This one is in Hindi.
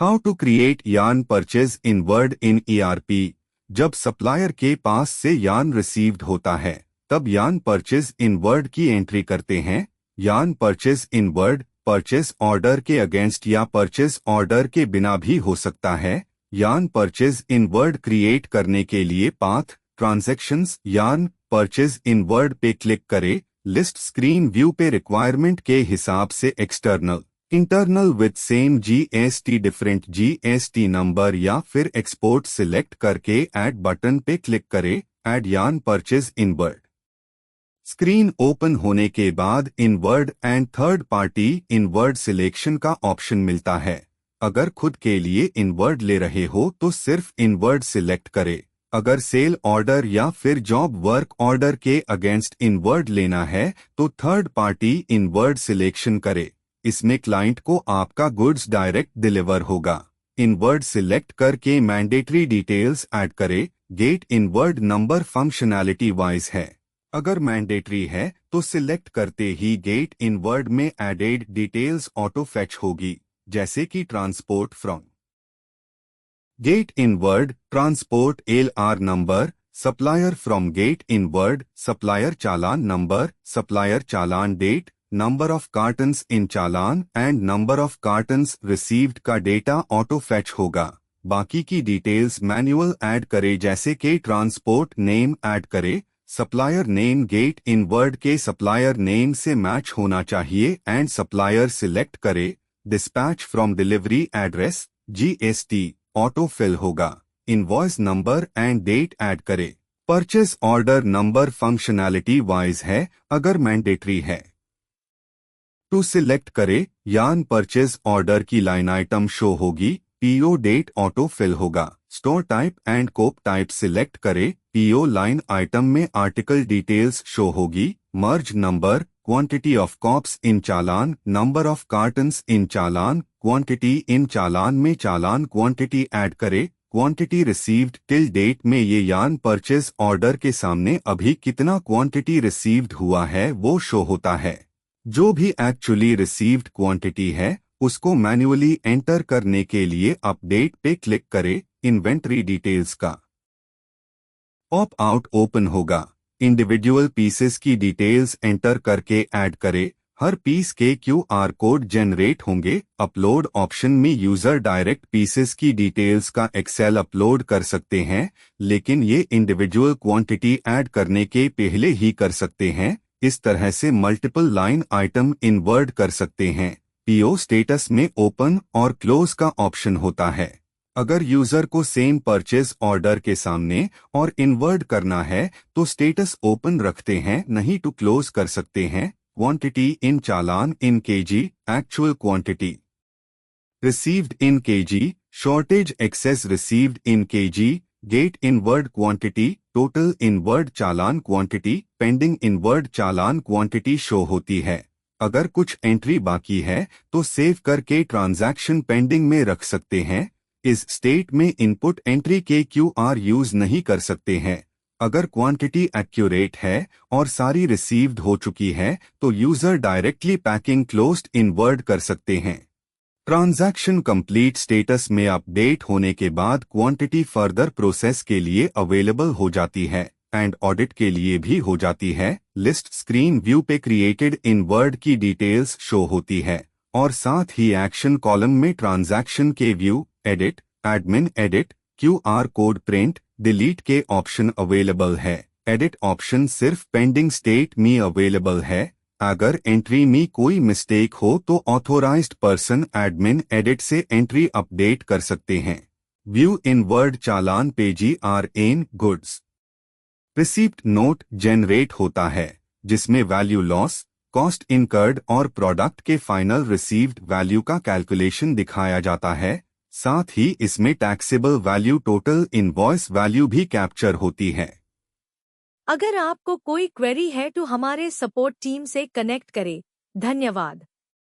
How to create yarn purchase inward in ERP. जब सप्लायर के पास से यार्न रिसीव्ड होता है तब यार्न परचेज इन वर्ड की एंट्री करते हैं। Yarn purchase inward purchase order के अगेंस्ट या परचेज ऑर्डर के बिना भी हो सकता है। Yarn purchase inward create करने के लिए path transactions yarn purchase inward पे क्लिक करें। लिस्ट स्क्रीन व्यू पे रिक्वायरमेंट के हिसाब से external internal with same GST different GST number या फिर एक्सपोर्ट सिलेक्ट करके ऐड बटन पे क्लिक करें। Add yarn purchase inward screen open होने के बाद inward and third party inward selection का ऑप्शन मिलता है। अगर खुद के लिए इन वर्ड ले रहे हो तो सिर्फ इन वर्ड सिलेक्ट करें। अगर सेल ऑर्डर या फिर जॉब वर्क ऑर्डर के अगेंस्ट इन वर्ड लेना है तो third party inward selection करें। इसमें क्लाइंट को आपका गुड्स डायरेक्ट डिलीवर होगा। इन वर्ड सिलेक्ट करके मैंडेटरी डिटेल्स ऐड करें। Get in word number functionality wise है। अगर मैंडेटरी है तो सिलेक्ट करते ही गेट इन वर्ड में एडेड डिटेल्स ऑटो फैच होगी, जैसे कि transport from. Gate in word transport LR number, supplier from gate inward supplier challan number, supplier challan date, number of cartons in challan and number of cartons received का डेटा ऑटो फैच होगा। बाकी की डिटेल्स मैन्युअल ऐड करे, जैसे कि ट्रांसपोर्ट नेम ऐड करे। Supplier name gate inward के सप्लायर नेम से मैच होना चाहिए एंड सप्लायर सिलेक्ट करे। Dispatch from delivery address GST auto fill होगा। Invoice number and date add करे। Purchase order number functionality wise है, अगर मैंडेटरी है टू सिलेक्ट करे। यार्न परचेज ऑर्डर की लाइन आइटम शो होगी। PO डेट ऑटो फिल होगा। Store type and cop type select करे। PO लाइन आइटम में आर्टिकल डिटेल्स शो होगी। Merge number, quantity of cops in challan, number of cartons in challan, quantity in challan में चालान क्वांटिटी ऐड करे। क्वांटिटी रिसीव्ड टिल डेट में ये यार्न परचेज ऑर्डर के सामने अभी कितना क्वांटिटी रिसीव्ड हुआ है वो शो होता है। जो भी एक्चुअली रिसीव्ड क्वांटिटी है उसको मैन्युअली एंटर करने के लिए अपडेट पे क्लिक करें। इन्वेंट्री डिटेल्स का पॉप आउट ओपन होगा। इंडिविजुअल पीसेस की डिटेल्स एंटर करके ऐड करें। हर पीस के QR कोड जनरेट होंगे। अपलोड ऑप्शन में यूजर डायरेक्ट पीसेस की डिटेल्स का एक्सेल अपलोड कर सकते हैं, लेकिन ये इंडिविजुअल क्वांटिटी ऐड करने के पहले ही कर सकते हैं। इस तरह से मल्टीपल लाइन आइटम इन वर्ड कर सकते हैं। PO स्टेटस में ओपन और क्लोज का ऑप्शन होता है। अगर यूजर को सेम परचेज ऑर्डर के सामने और इनवर्ड करना है तो स्टेटस ओपन रखते हैं, नहीं तो क्लोज कर सकते हैं। Quantity in challan in KG, actual quantity received in KG, shortage excess received in KG, gate inward quantity, total inward challan quantity, pending inward challan quantity show होती है। अगर कुछ एंट्री बाकी है तो सेव करके ट्रांजैक्शन पेंडिंग में रख सकते हैं। इस स्टेट में इनपुट एंट्री के QR यूज नहीं कर सकते हैं। अगर क्वांटिटी एक्यूरेट है और सारी रिसीव्ड हो चुकी है तो यूजर डायरेक्टली पैकिंग क्लोज्ड इन वर्ड कर सकते हैं। ट्रांजैक्शन कंप्लीट स्टेटस में अपडेट होने के बाद क्वांटिटी फर्दर प्रोसेस के लिए अवेलेबल हो जाती है एंड ऑडिट के लिए भी हो जाती है। लिस्ट स्क्रीन व्यू पे क्रिएटेड इन वर्ड की डिटेल्स शो होती है और साथ ही एक्शन कॉलम में ट्रांजैक्शन के view, edit, admin edit, QR code print, delete के ऑप्शन अवेलेबल है। एडिट ऑप्शन सिर्फ पेंडिंग स्टेट में अवेलेबल है। अगर एंट्री में कोई मिस्टेक हो तो ऑथोराइज्ड पर्सन एडमिन एडिट से एंट्री अपडेट कर सकते हैं। व्यू इन वर्ड चालान पे GR इन गुड्स रिसीप्ट नोट जनरेट होता है, जिसमें वैल्यू लॉस, कॉस्ट इनकर्ड और प्रोडक्ट के फाइनल रिसीव्ड वैल्यू का कैलकुलेशन दिखाया जाता है। साथ ही इसमें taxable value total invoice value भी कैप्चर होती है। अगर आपको कोई क्वेरी है तो हमारे सपोर्ट टीम से कनेक्ट करें। धन्यवाद।